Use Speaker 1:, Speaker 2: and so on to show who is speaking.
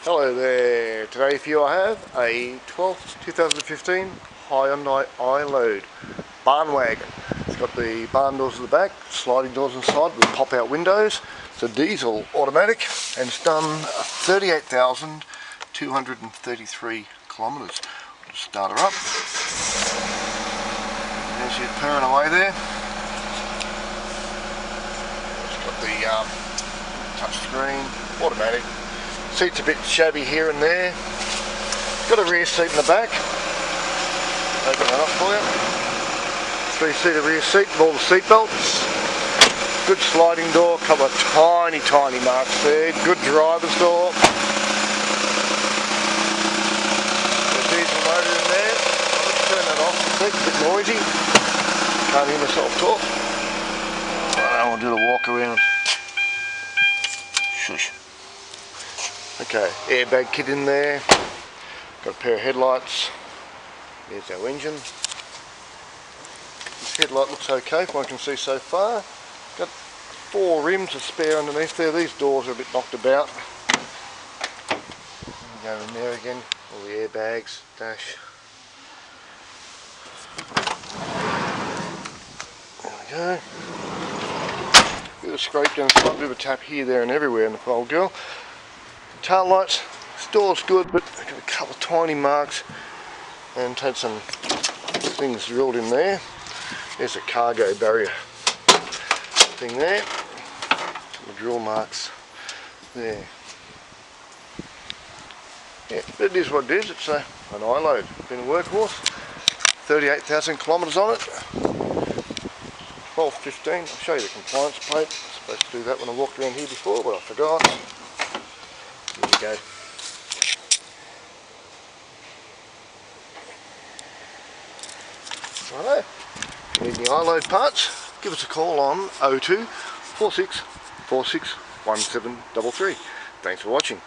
Speaker 1: Hello there, today for you I have a 2015 Hyundai Iload barn wagon. It's got the barn doors at the back, sliding doors inside with pop-out windows. It's a diesel automatic and it's done 38,233 kilometres. We'll just start her up. There's she's purring away there. It's got the touch screen, automatic. Seat's a bit shabby here and there. Got a rear seat in the back. Open that up for you. 3-seater rear seat with all the seat belts. Good sliding door, couple of tiny marks there. Good driver's door. The diesel motor in there. Let's turn that off. It's a bit noisy. Can't hear myself talk. I'll do the walk around. Shush. Okay, airbag kit in there, got a pair of headlights, there's our engine. This headlight looks okay from what I can see so far. Got 4 rims to spare underneath there, these doors are a bit knocked about. Go in there again, all the airbags, dash. There we go. Bit of a scrape down the front, bit of a tap here, there and everywhere in the old girl. Tail lights, this door's good, but I've got a couple of tiny marks and had some things drilled in there. There's a cargo barrier thing there. Some drill marks there. Yeah, but it is what it is. It's an Iload. Been a workhorse. 38,000 kilometres on it. 1215. I'll show you the compliance plate. I was supposed to do that when I walked around here before, but I forgot. There we go. Righto. If you need any Iload parts, give us a call on 02 46 46 1733. Thanks for watching.